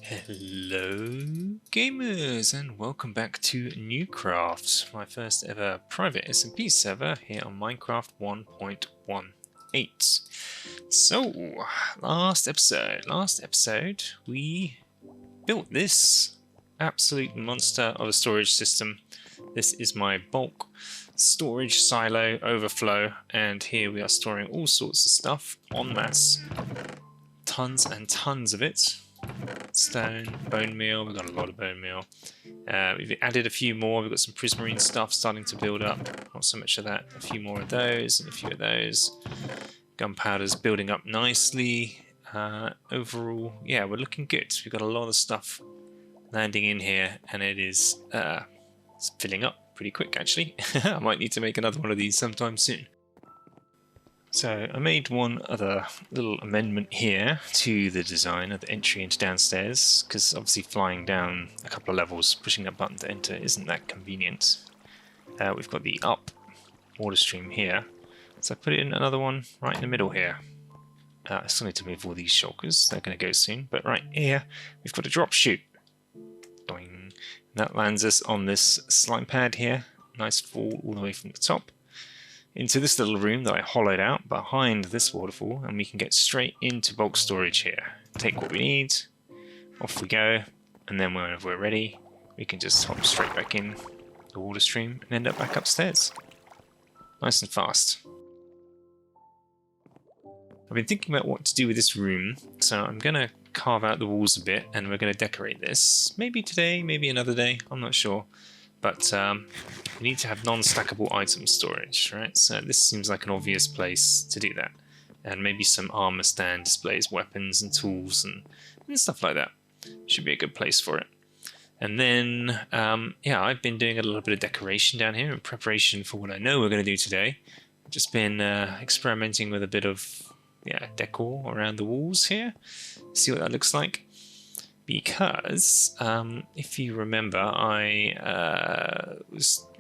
Hello gamers and welcome back to NeueCraft, my first ever private SMP server here on Minecraft 1.18. So, last episode we built this absolute monster of a storage system. This is my bulk storage silo overflow, and here we are storing all sorts of stuff en masse. Tons and tons of it. Stone, bone meal, we've got a lot of bone meal. We've added a few more, we've got some prismarine stuff starting to build up. Not so much of that, a few more of those and a few of those. Gunpowder's building up nicely. Overall, yeah, we're looking good. We've got a lot of stuff landing in here, and it is it's filling up pretty quick actually. I might need to make another one of these sometime soon. So I made one other little amendment here to the design of the entry into downstairs, because obviously flying down a couple of levels, pushing that button to enter isn't that convenient. We've got the up water stream here, so I put in another one right in the middle here. I still need to move all these shulkers, they're going to go soon, but right here we've got a drop chute. Boing. That lands us on this slime pad here, nice fall all the way from the top into this little room that I hollowed out behind this waterfall, and we can get straight into bulk storage here. Take what we need, off we go, and then whenever we're ready, we can just hop straight back in the water stream and end up back upstairs. Nice and fast. I've been thinking about what to do with this room, so I'm going to carve out the walls a bit and we're going to decorate this. Maybe today, maybe another day, I'm not sure. But we need to have non-stackable item storage, right? So this seems like an obvious place to do that. And maybe some armor stand displays weapons and tools and stuff like that. Should be a good place for it. And then, yeah, I've been doing a little bit of decoration down here in preparation for what I know we're going to do today. I've just been experimenting with a bit of decor around the walls here. See what that looks like. Because, if you remember, I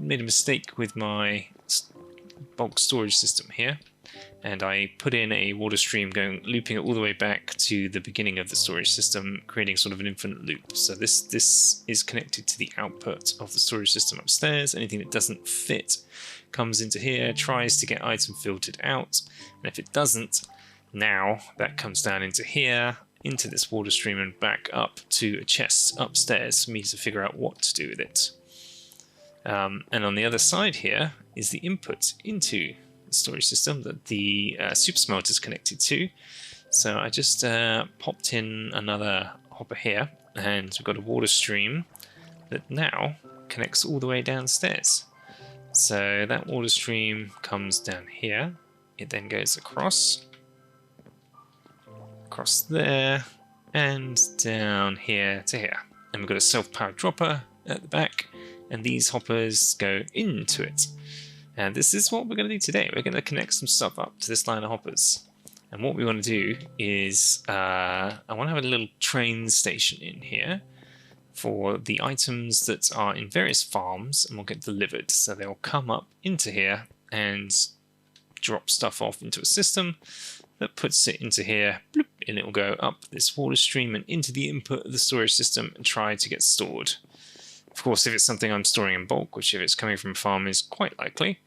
made a mistake with my bulk storage system here, and I put in a water stream looping it all the way back to the beginning of the storage system, creating sort of an infinite loop. So this is connected to the output of the storage system upstairs. Anything that doesn't fit comes into here, tries to get item filtered out, and if it doesn't, now that comes down into here, into this water stream and back up to a chest upstairs for me to figure out what to do with it. And on the other side here is the input into the storage system that the super smelter is connected to. So I just popped in another hopper here, and we've got a water stream that now connects all the way downstairs. So that water stream comes down here, it then goes across there, and down here to here. And we've got a self-powered dropper at the back, and these hoppers go into it. And this is what we're going to do today. We're going to connect some stuff up to this line of hoppers. And what we want to do is, I want to have a little train station in here for the items that are in various farms and will get delivered. So they'll come up into here and drop stuff off into a system that puts it into here, bloop, and it will go up this water stream and into the input of the storage system and try to get stored. Of course, if it's something I'm storing in bulk, which if it's coming from a farm is quite likely,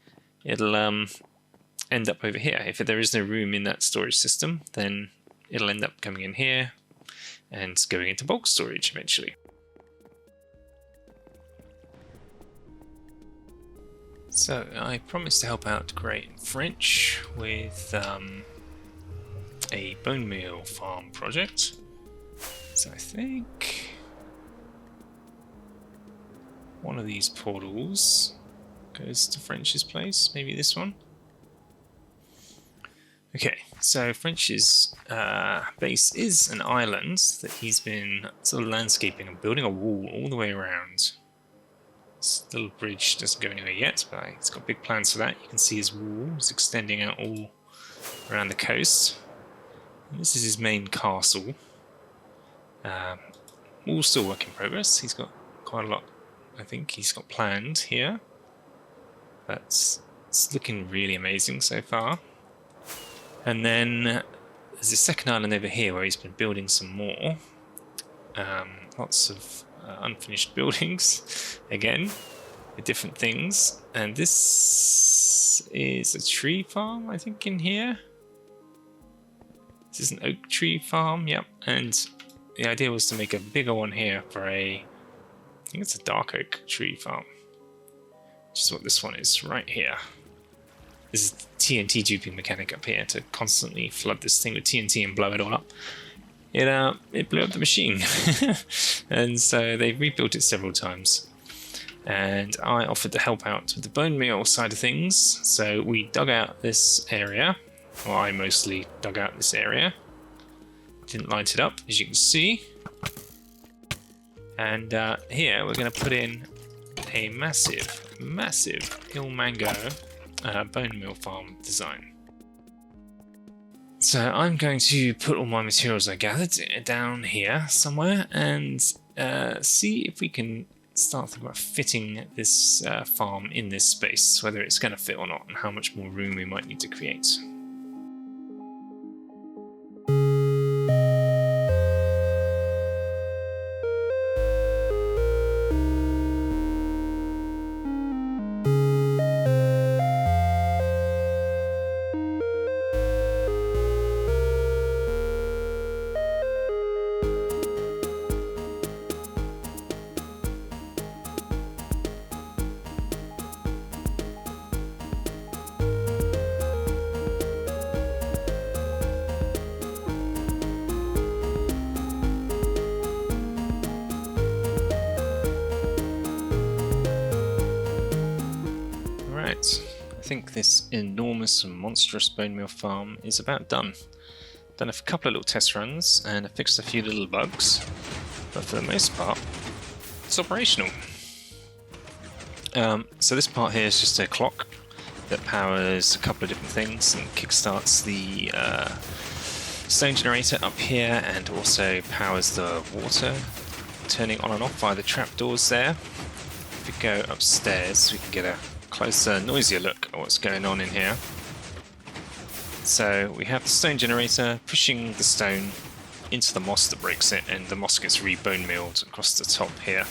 it'll end up over here. If there is no room in that storage system, then it'll end up coming in here and going into bulk storage eventually. So I promised to help out Great French with a bone meal farm project. So I think one of these portals goes to French's place, maybe this one. Okay, so French's base is an island that he's been sort of landscaping and building a wall all the way around. This little bridge doesn't go anywhere yet, but he's got big plans for that. You can see his walls extending out all around the coast. This is his main castle. All still work in progress. He's got quite a lot, I think, he's got planned here. It's looking really amazing so far. And then there's a second island over here where he's been building some more. Lots of unfinished buildings again with different things. And this is a tree farm, I think, in here. This is an oak tree farm, yep. And the idea was to make a bigger one here for I think it's a dark oak tree farm. Which is what this one is, right here. This is the TNT duping mechanic up here to constantly flood this thing with TNT and blow it all up. It blew up the machine. And so they rebuilt it several times. And I offered to help out with the bone meal side of things. So we dug out this area. Well, I mostly dug out this area. Didn't light it up, as you can see. And here we're going to put in a massive Ilmango bone meal farm design. So I'm going to put all my materials I gathered down here somewhere and see if we can start thinking about fitting this farm in this space, whether it's going to fit or not, and how much more room we might need to create. I think this enormous and monstrous bone meal farm is about done. Done a couple of little test runs and I fixed a few little bugs, but for the most part, it's operational. So this part here is just a clock that powers a couple of different things and kickstarts the stone generator up here, and also powers the water turning on and off via the trapdoors there. If we go upstairs, we can get a closer, noisier look at what's going on in here. So we have the stone generator pushing the stone into the moss that breaks it, and the moss gets re-bone milled across the top here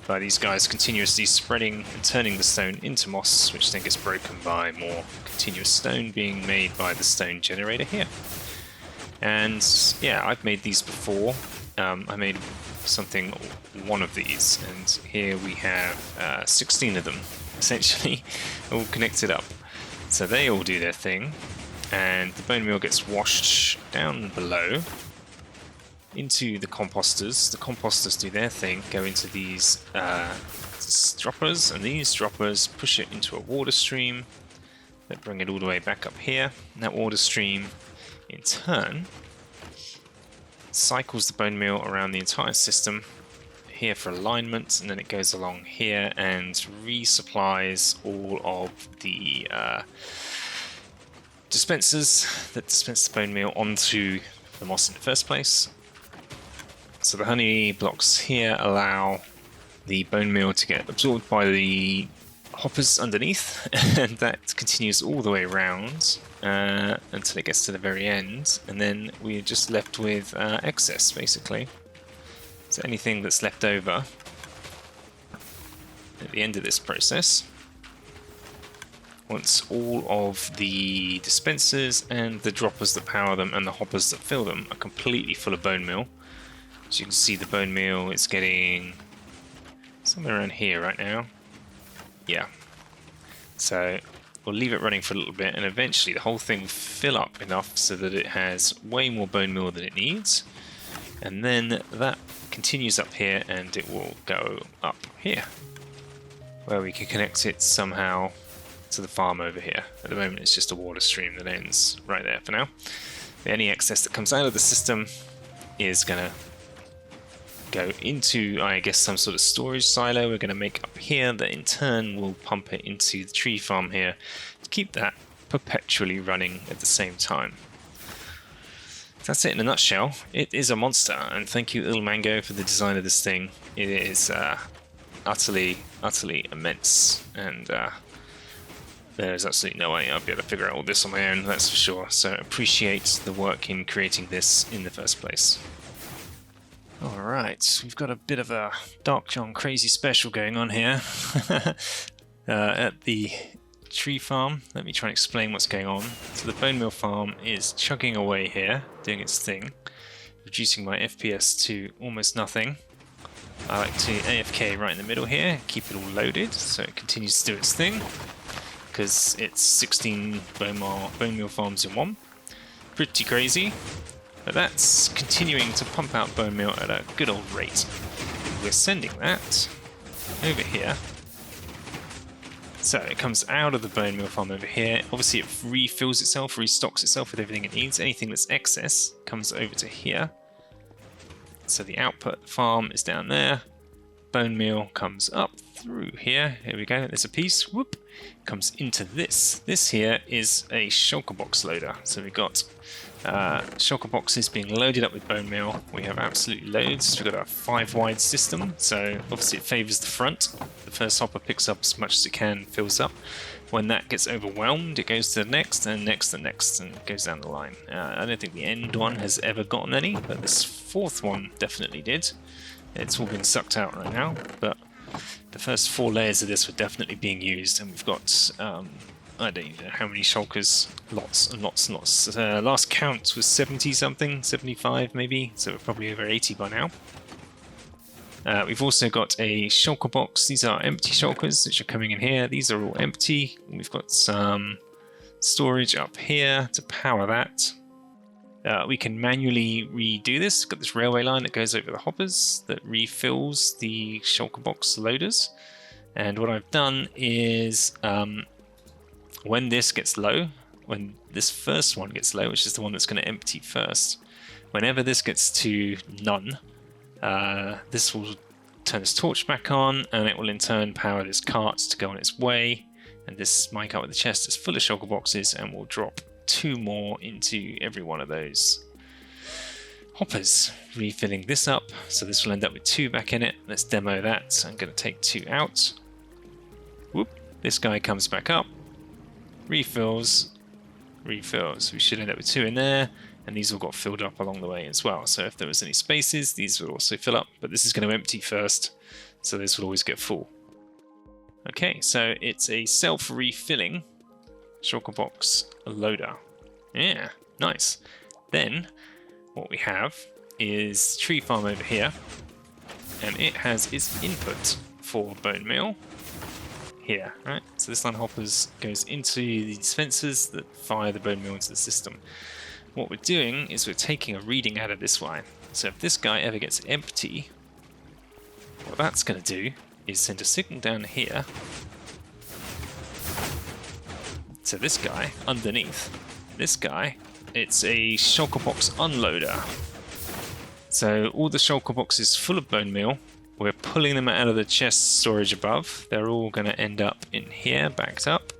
by these guys continuously spreading and turning the stone into moss, which then gets broken by more continuous stone being made by the stone generator here. And yeah, I've made these before. I made one of these, and here we have 16 of them essentially all connected up. So they all do their thing, and the bone meal gets washed down below into the composters. The composters do their thing, go into these droppers, and these droppers push it into a water stream that bring it all the way back up here. And that water stream in turn cycles the bone meal around the entire system here for alignment, and then it goes along here and resupplies all of the dispensers that dispense the bone meal onto the moss in the first place. So the honey blocks here allow the bone meal to get absorbed by the hoppers underneath, and that continues all the way around until it gets to the very end, and then we're just left with excess basically. So anything that's left over at the end of this process, once all of the dispensers and the droppers that power them and the hoppers that fill them are completely full of bone meal. As you can see, the bone meal is getting somewhere around here right now. Yeah. So we'll leave it running for a little bit, and eventually the whole thing will fill up enough so that it has way more bone meal than it needs. And then that continues up here, and it will go up here, where we can connect it somehow to the farm over here. At the moment it's just a water stream that ends right there for now. Any excess that comes out of the system is going to go into, I guess, some sort of storage silo we're going to make up here that in turn will pump it into the tree farm here to keep that perpetually running at the same time. That's it in a nutshell. It is a monster, and thank you Ilmango for the design of this thing. It is utterly immense, and there's absolutely no way I'll be able to figure out all this on my own, that's for sure. So appreciate the work in creating this in the first place. Alright, we've got a bit of a Dark John crazy special going on here at the tree farm. Let me try and explain what's going on. So the bone meal farm is chugging away here, doing its thing, reducing my FPS to almost nothing. I like to AFK right in the middle here, keep it all loaded so it continues to do its thing, because it's 16 bone meal farms in one. Pretty crazy. But that's continuing to pump out bone meal at a good old rate. We're sending that over here. So it comes out of the bone meal farm over here. Obviously it refills itself, restocks itself with everything it needs. Anything that's excess comes over to here. So the output farm is down there. Bone meal comes up through here. Here we go, there's a piece. Whoop! Comes into this. This here is a shulker box loader. So we've got shulker boxes being loaded up with bone meal. We have absolutely loads. We've got a 5-wide system, so obviously it favours the front. The first hopper picks up as much as it can, fills up. When that gets overwhelmed, it goes to the next, and next, and next, and goes down the line. I don't think the end one has ever gotten any, but this fourth one definitely did. It's all been sucked out right now, but the first 4 layers of this were definitely being used, and we've got I don't even know how many shulkers, lots and lots and lots. Last count was 70 something, 75 maybe, so we're probably over 80 by now. We've also got a shulker box. These are empty shulkers which are coming in here. These are all empty. We've got some storage up here to power that. We can manually redo this. We've got this railway line that goes over the hoppers that refills the shulker box loaders. And what I've done is when this gets low, when this first one gets low, which is the one that's going to empty first, whenever this gets to none, this will turn this torch back on, and it will in turn power this cart to go on its way. And this minecart with the chest is full of shulker boxes, and will drop 2 more into every one of those hoppers, refilling this up. So this will end up with 2 back in it. Let's demo that. I'm going to take 2 out. Whoop! This guy comes back up. Refills, refills. We should end up with 2 in there, and these all got filled up along the way as well. So if there was any spaces, these would also fill up, but this is going to empty first, so this will always get full. Okay, so it's a self-refilling shulker box loader. Yeah, nice. Then what we have is tree farm over here, and it has its input for bone meal here, right? So this line of hoppers goes into the dispensers that fire the bone meal into the system. What we're doing is we're taking a reading out of this line. So if this guy ever gets empty, what that's going to do is send a signal down here to this guy underneath. This guy, it's a shulker box unloader. So all the shulker boxes full of bone meal, we're pulling them out of the chest storage above. They're all going to end up in here, backed up.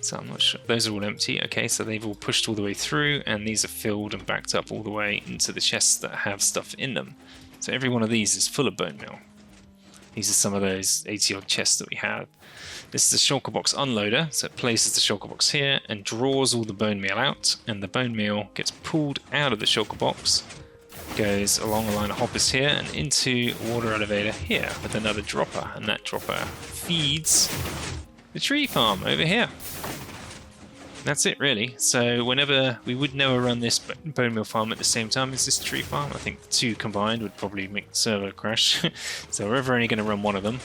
So I'm not sure. Those are all empty. Okay, so they've all pushed all the way through, and these are filled and backed up all the way into the chests that have stuff in them. So every one of these is full of bone meal. These are some of those 80 odd chests that we have. This is a shulker box unloader, so it places the shulker box here and draws all the bone meal out, and the bone meal gets pulled out of the shulker box, goes along a line of hoppers here and into a water elevator here with another dropper, and that dropper feeds the tree farm over here. That's it really. So whenever we would never run this bone meal farm at the same time as this tree farm, I think the 2 combined would probably make the server crash. So we're ever only going to run one of them.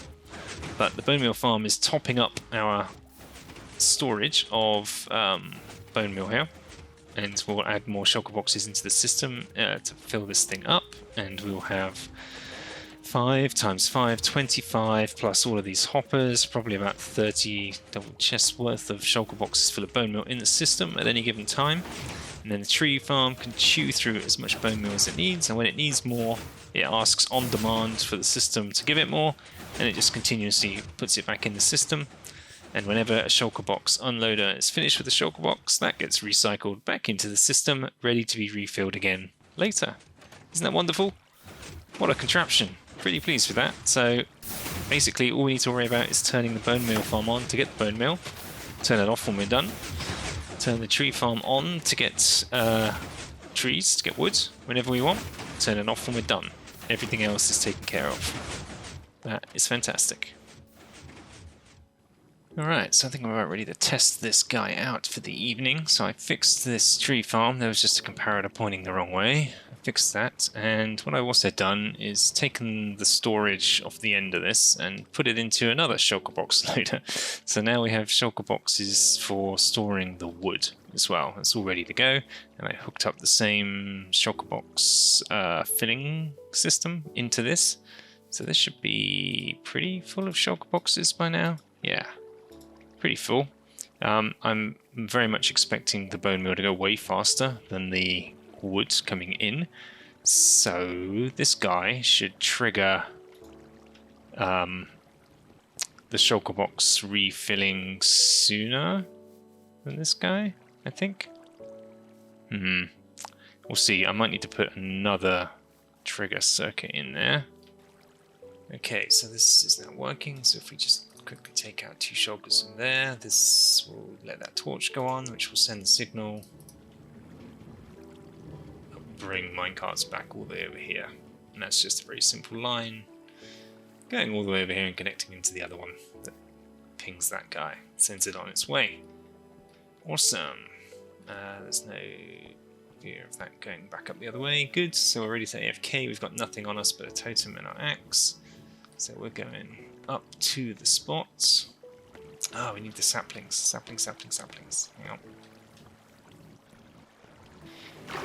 But the bone meal farm is topping up our storage of bone meal here, and we'll add more shulker boxes into the system to fill this thing up, and we'll have 5 times 5, 25, plus all of these hoppers, probably about 30 double chests worth of shulker boxes full of bone meal in the system at any given time. And then the tree farm can chew through as much bone meal as it needs, and when it needs more, it asks on demand for the system to give it more, and it just continuously puts it back in the system. And whenever a shulker box unloader is finished with the shulker box, that gets recycled back into the system, ready to be refilled again later. Isn't that wonderful? What a contraption. Pretty pleased with that. So basically all we need to worry about is turning the bone meal farm on to get the bone meal, turn it off when we're done, turn the tree farm on to get trees, to get wood whenever we want, turn it off when we're done. Everything else is taken care of. That is fantastic. Alright, so I think I'm about ready to test this guy out for the evening. So I fixed this tree farm. There was just a comparator pointing the wrong way. I fixed that, and what I've also done is taken the storage off the end of this and put it into another shulker box loader. So now we have shulker boxes for storing the wood as well. It's all ready to go, and I hooked up the same shulker box filling system into this. So this should be pretty full of shulker boxes by now. Yeah. Pretty full. I'm very much expecting the bone meal to go way faster than the wood coming in. So this guy should trigger the shulker box refilling sooner than this guy, I think. We'll see. I might need to put another trigger circuit in there. Okay, so this is now working. So if we just quickly take out 2 shulkers from there, this will let that torch go on, which will send the signal. I'll bring minecarts back all the way over here, and that's just a very simple line going all the way over here and connecting into the other one that pings that guy, sends it on its way. Awesome. There's no fear of that going back up the other way. Good. So we're ready to AFK. We've got nothing on us but a totem and our axe, so we're going up to the spots. Oh, we need the saplings. Saplings. Hang on.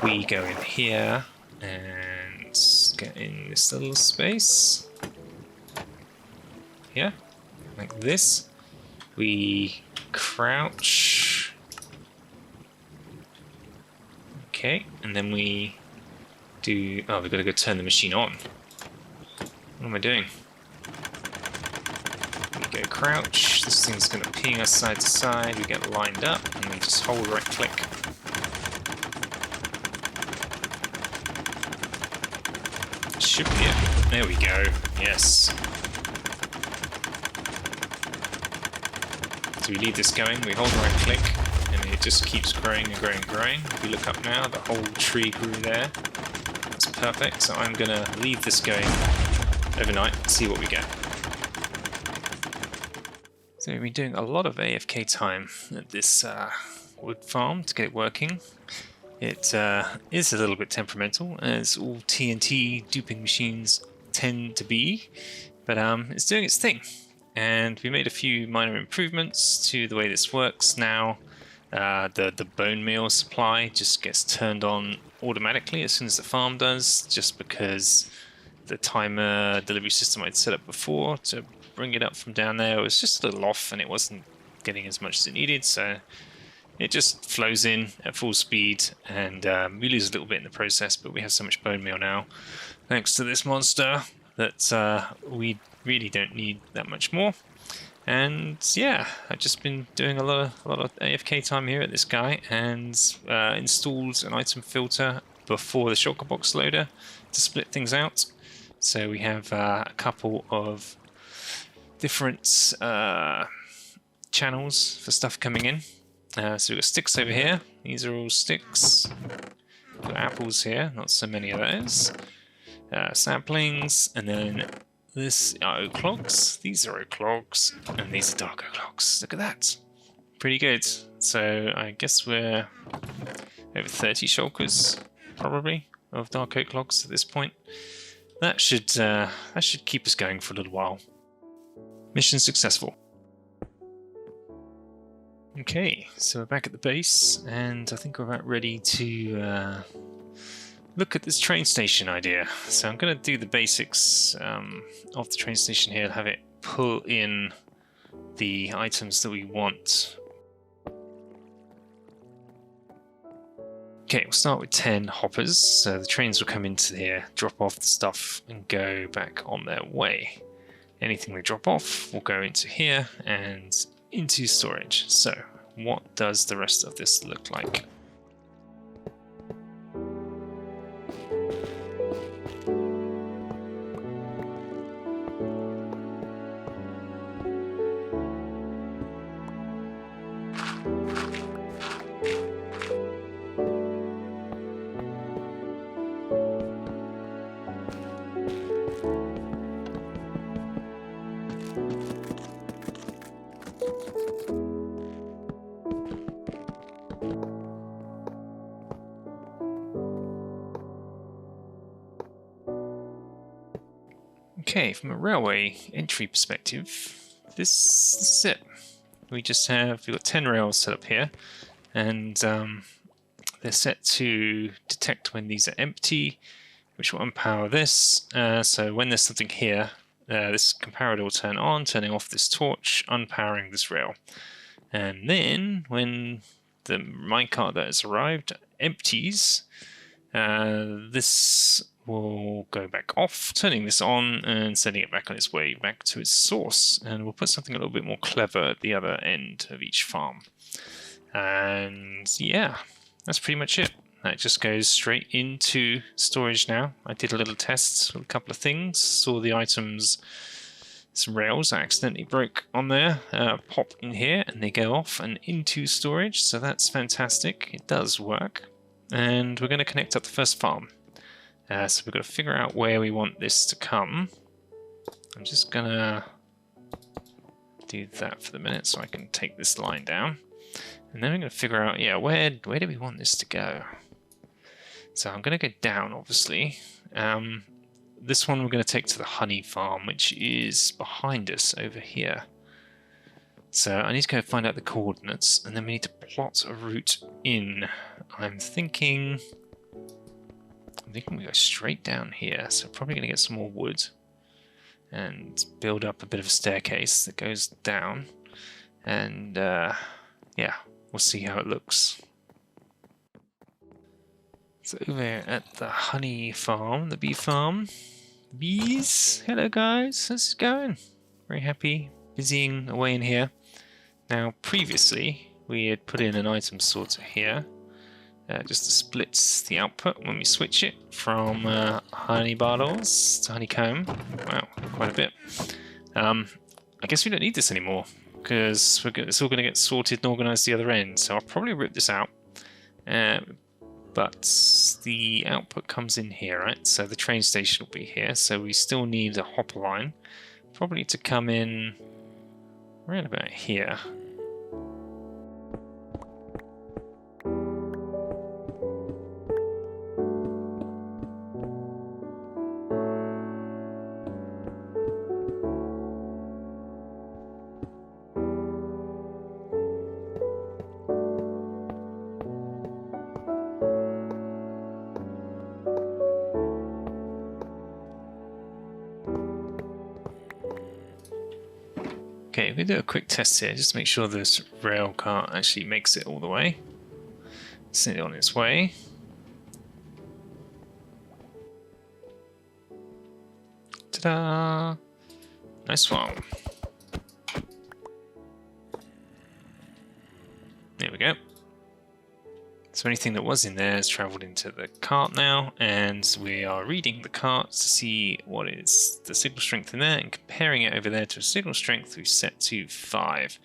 We go in here and get in this little space. Here, like this. We crouch. Okay, and then we do... Oh, we've got to go turn the machine on. What am I doing? Go crouch, this thing's going to ping us side to side, we get lined up, and we just hold right click. Should be it. There we go, yes. So we leave this going, we hold right click, and it just keeps growing and growing and growing. If we look up now, the whole tree grew there. That's perfect, so I'm going to leave this going overnight and see what we get. So we've been doing a lot of AFK time at this wood farm to get it working. It is a little bit temperamental, as all TNT duping machines tend to be, but it's doing its thing. And we made a few minor improvements to the way this works now. The bone meal supply just gets turned on automatically as soon as the farm does, just because the timer delivery system I'd set up before to bring it up from down there was just a little off, and it wasn't getting as much as it needed, so it just flows in at full speed, and we lose a little bit in the process, but we have so much bone meal now thanks to this monster that we really don't need that much more. And yeah, I've just been doing a lot of AFK time here at this guy, and installed an item filter before the shulker box loader to split things out. So we have a couple of different channels for stuff coming in. So we've got sticks over here. These are all sticks. We've got apples here, not so many of those. Saplings, and then this are oak logs. These are oak logs, and these are dark oak logs. Look at that. Pretty good. So I guess we're over 30 shulkers, probably, of dark oak logs at this point. That should keep us going for a little while. Mission successful. Okay, so we're back at the base, and I think we're about ready to look at this train station idea. So I'm going to do the basics of the train station here, have it pull in the items that we want. Okay, we'll start with 10 hoppers. So the trains will come into here, drop off the stuff, and go back on their way. Anything they drop off will go into here and into storage. So what does the rest of this look like? Okay, from a railway entry perspective, this is it. We've got 10 rails set up here, and they're set to detect when these are empty, which will unpower this. So when there's something here, this comparator will turn on, turning off this torch, unpowering this rail. And then when the minecart that has arrived empties, this will go back off, turning this on and sending it back on its way back to its source. And we'll put something a little bit more clever at the other end of each farm. And yeah, that's pretty much it. That just goes straight into storage now. I did a little test with a couple of things, saw the items, some rails I accidentally broke on there, pop in here and they go off and into storage, so that's fantastic. It does work. And we're going to connect up the first farm. So we've got to figure out where we want this to come. I'm just going to do that for the minute so I can take this line down. And then we're going to figure out, yeah, where do we want this to go? So I'm going to go down, obviously. This one we're going to take to the honey farm, which is behind us over here. So I need to go find out the coordinates, and then we need to plot a route in. I'm thinking we go straight down here, so probably going to get some more wood and build up a bit of a staircase that goes down. And yeah, we'll see how it looks. So over at the honey farm, the bee farm, bees, hello guys, how's it going? Very happy, busying away in here. Now previously we had put in an item sorter here, just to split the output when we switch it from honey bottles to honeycomb. Wow, quite a bit. I guess we don't need this anymore because it's all going to get sorted and organized the other end, so I'll probably rip this out. But the output comes in here, right? So the train station will be here. So we still need a hopper line, probably to come in right about here. Okay, we're going to do a quick test here, just to make sure this rail car actually makes it all the way. Send it on its way. Ta-da! Nice one. There we go. So anything that was in there has travelled into the cart now, and we are reading the cart to see what is the signal strength in there and comparing it over there to a signal strength we've set to 5.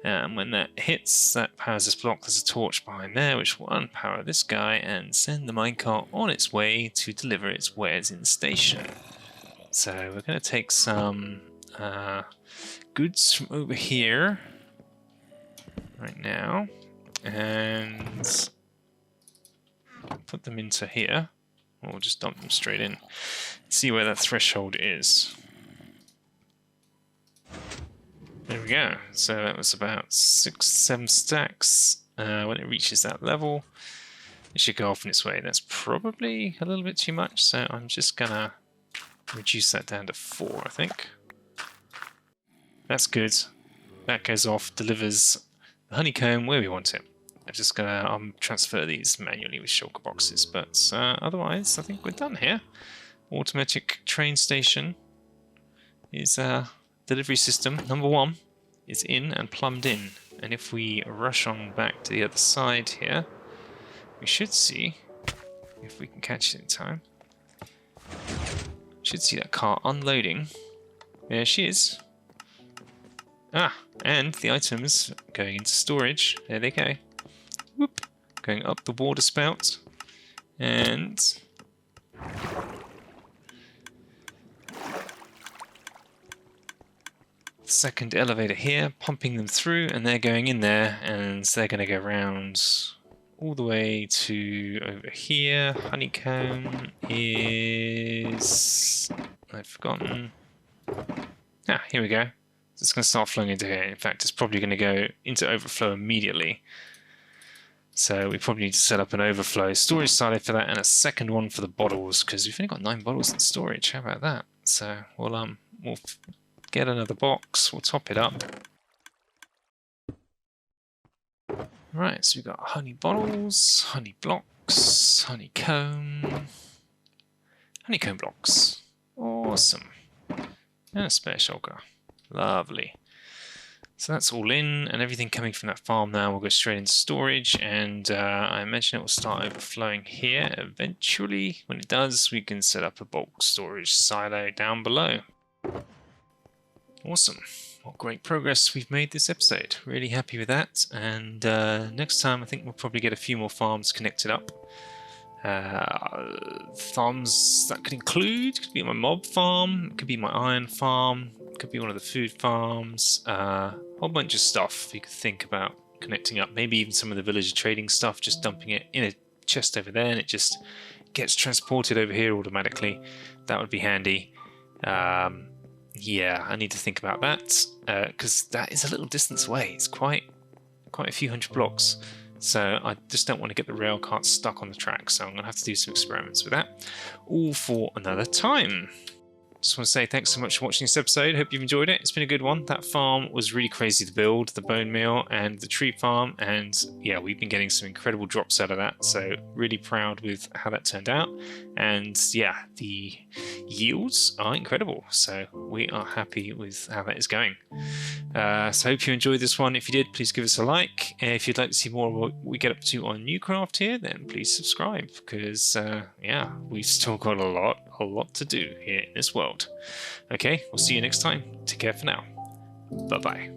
And when that hits, that powers this block. There's a torch behind there which will unpower this guy and send the minecart on its way to deliver its wares in the station. So we're going to take some goods from over here right now and put them into here, or we'll just dump them straight in. See where that threshold is. There we go. So that was about 6-7 stacks. When it reaches that level, it should go off in its way. That's probably a little bit too much, so I'm just gonna reduce that down to 4, I think. That's good. That goes off, delivers the honeycomb where we want it. I'm just gonna transfer these manually with shulker boxes, but otherwise I think we're done here. Automatic train station is delivery system number 1 is in and plumbed in, and if we rush on back to the other side here, we should see, if we can catch it in time, should see that car unloading. There she is. Ah, and the items going into storage. There they go. Whoop, going up the water spout, and second elevator here, pumping them through, and they're going in there, and they're going to go around all the way to over here. Honeycomb is... I've forgotten. Ah, here we go. It's going to start flowing into here. In fact, it's probably going to go into overflow immediately. So we probably need to set up an overflow storage silo for that, and a second one for the bottles, because we've only got 9 bottles in storage. How about that? So we'll get another box. We'll top it up. Right, so we've got honey bottles, honey blocks, honeycomb blocks. Awesome. And a spare shulker. Lovely. So that's all in, and everything coming from that farm now will go straight into storage, and I imagine it will start overflowing here eventually. When it does, we can set up a bulk storage silo down below. Awesome. What great progress we've made this episode. Really happy with that, and next time I think we'll probably get a few more farms connected up. Farms that could be my mob farm, it could be my iron farm, it could be one of the food farms, a whole bunch of stuff you could think about connecting up. Maybe even some of the villager trading stuff, just dumping it in a chest over there and it just gets transported over here automatically. That would be handy. Yeah, I need to think about that, because that is a little distance away. It's quite a few hundred blocks. So I just don't want to get the rail cart stuck on the track, so I'm going to have to do some experiments with that. All for another time. Just want to say thanks so much for watching this episode. Hope you've enjoyed it. It's been a good one. That farm was really crazy to build, the Bonemeal and the tree farm, and yeah, we've been getting some incredible drops out of that, so really proud with how that turned out. And yeah, the yields are incredible, so we are happy with how that is going. So I hope you enjoyed this one. If you did, please give us a like. If you'd like to see more of what we get up to on NeueCraft here, then please subscribe, because yeah, we've still got a lot to do here in this world. Okay, we'll see you next time. Take care for now. Bye-bye.